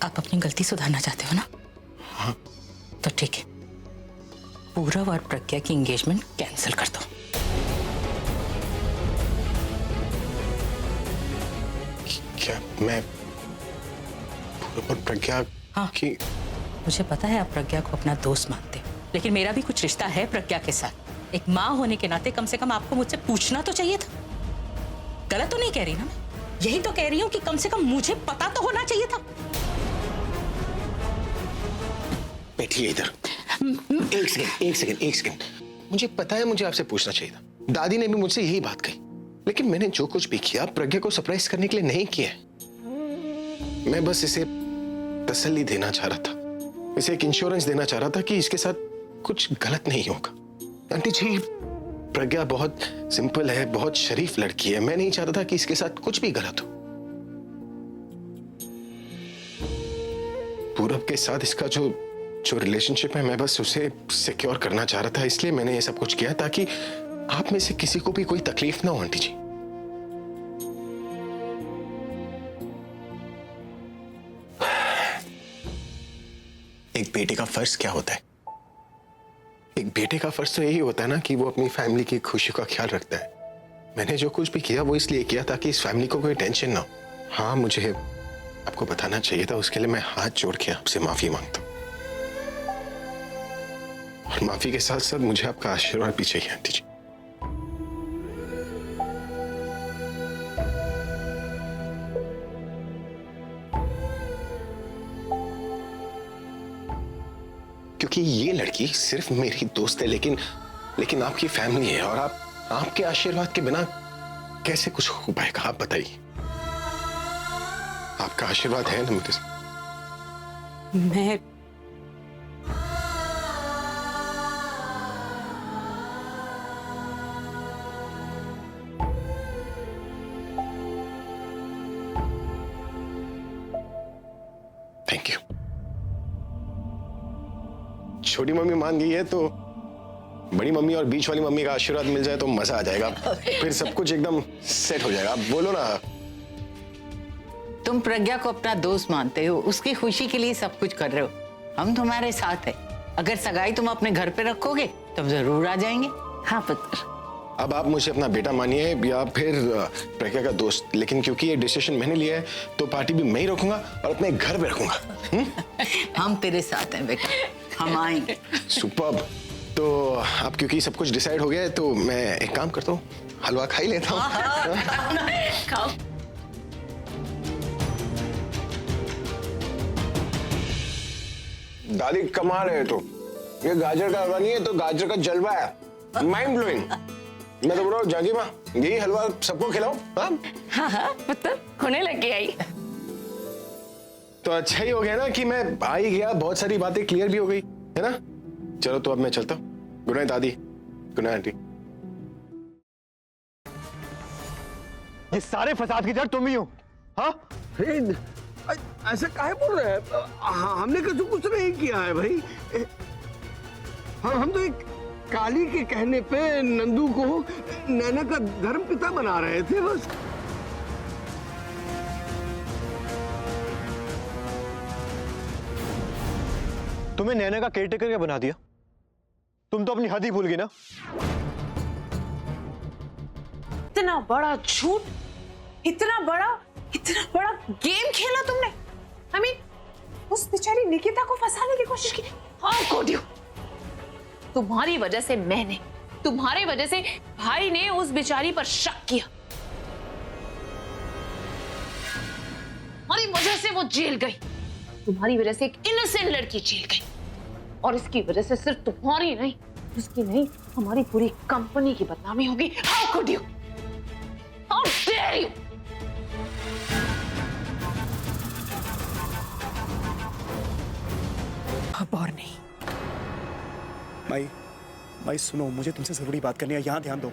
आप अपनी गलती सुधारना चाहते हो ना? हाँ। तो ठीक है, पूरब और प्रज्ञा की एंगेजमेंट कैंसिल कर दो। क्या मैं पूरब और प्रज्ञा हाँ। की? मुझे पता है आप प्रज्ञा को अपना दोस्त मानते हो, लेकिन मेरा भी कुछ रिश्ता है प्रज्ञा के साथ। एक माँ होने के नाते कम से कम आपको मुझसे पूछना तो चाहिए था। गलत तो नहीं कह रही ना मैं? यही तो कह रही हूँ कि कम से कम मुझे पता तो होना चाहिए था। बैठिए इधर। एक सेकंड। मुझे पता है मुझे आपसे पूछना चाहिए था। दादी ने भी मुझसे यही बात कही, लेकिन मैंने जो कुछ भी किया प्रज्ञा को सरप्राइज करने के लिए नहीं किया है। मैं बस इसे तसल्ली देना चाह रहा था, इसे एक इंश्योरेंस देना चाह रहा था कि इसके साथ कुछ गलत नहीं होगा। आंटी जी, प्रज्ञा बहुत सिंपल है, बहुत शरीफ लड़की है। मैं नहीं चाहता था कि इसके साथ कुछ भी गलत हो। पूरब के साथ इसका जो रिलेशनशिप है, मैं बस उसे सिक्योर करना चाह रहा था। इसलिए मैंने ये सब कुछ किया ताकि आप में से किसी को भी कोई तकलीफ ना हो। आंटी जी, एक बेटे का फर्ज क्या होता है? एक बेटे का फर्ज तो यही होता है ना कि वो अपनी फैमिली की खुशी का ख्याल रखता है। मैंने जो कुछ भी किया वो इसलिए किया ताकि इस फैमिली को कोई टेंशन ना हो। हाँ, मुझे आपको बताना चाहिए था, उसके लिए मैं हाथ जोड़ के आपसे माफी मांगता हूँ। और माफी के साथ साथ मुझे आपका आशीर्वाद भी चाहिए आंटी जी। क्योंकि ये लड़की सिर्फ मेरी दोस्त है, लेकिन आपकी फैमिली है, और आपके आशीर्वाद के बिना कैसे कुछ हो पाएगा? आप बताइए। आपका आशीर्वाद है ना मेरे साथ? मैं थैंक यू। छोटी मम्मी मान गई है तो बड़ी मम्मी और बीच वाली मम्मी का आशीर्वाद मिल जाए तो मजा आ जाएगा। फिर सब कुछ एकदम सेट हो जाएगा। आप बोलो ना। तुम प्रज्ञा को अपना दोस्त मानते हो, उसकी खुशी के लिए सब कुछ कर रहे हो। हम तुम्हारे साथ हैं। अगर सगाई तुम अपने घर पे रखोगे तो हम जरूर आ जाएंगे। हाँ पुत्र। अब आप मुझे अपना बेटा मानिए या फिर प्रज्ञा का दोस्त, लेकिन क्योंकि ये डिसीजन मैंने लिया है तो पार्टी भी मैं ही रखूंगा और अपने घर पे रखूंगा। हम तेरे साथ हैं बेटा, हम आएंगे। सुपर्ब। तो अब क्योंकि सब कुछ डिसाइड हो गया है तो मैं एक काम करता हूँ, हलवा खा ही लेता हूँ। खाओ। दादी कमाल है। तो ये गाजर का हलवा नहीं है तो गाजर का जलवा है। Mind blowing. मैं तो बोल रहा हूँ जागी माँ, यही हलवा सबको खिलाओ। हाँ पुत्र, होने लग गई आई। तो अच्छा ही हो गया ना कि मैं आ ही गया, बहुत सारी बातें क्लियर भी हो गई है ना। चलो तो अब मैं चलता हूँ। गुड नाइट दादी। Good night aunty. ये सारे फसाद की जड़ तुम ही हो। हाँ, ऐसा काहे बोल रहे हैं? हमने कुछ नहीं किया है भाई। हम तो एक काली के कहने पे नंदू को नैना का धर्म पिता बना रहे थे बस। तुम्हें नैना का केयरटेकर क्या बना दिया? तुम तो अपनी हद ही भूल गई ना। इतना बड़ा झूठ, इतना बड़ा गेम खेला तुमने। I mean, उस बेचारी निकिता को फंसाने की कोशिश की। How could you? तुम्हारी वजह से मैंने, तुम्हारे वजह से भाई ने उस बेचारी पर शक किया। तुम्हारी वजह से वो जेल गई। तुम्हारी वजह से एक इनोसेंट लड़की जेल गई। और इसकी वजह से सिर्फ तुम्हारी नहीं, उसकी नहीं, हमारी पूरी कंपनी की बदनामी होगी। How could you? How dare you? अब और नहीं। माई सुनो, मुझे तुमसे जरूरी बात करनी है, यहाँ ध्यान दो।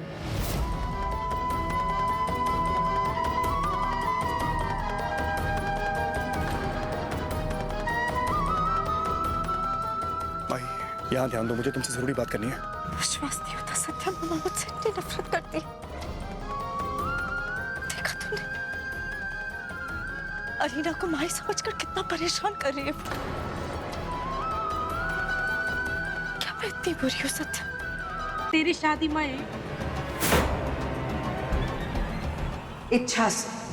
माई, यहाँ ध्यान दो, मुझे तुमसे जरूरी बात करनी है। विश्वास नहीं होता सत्या, मामा मुझसे इतनी नफरत करती। देखा तुमने? अरीना को माई समझकर कितना परेशान कर रही है। क्या मैं इतनी बुरी हूँ सत्या? तेरी शादी में इच्छा से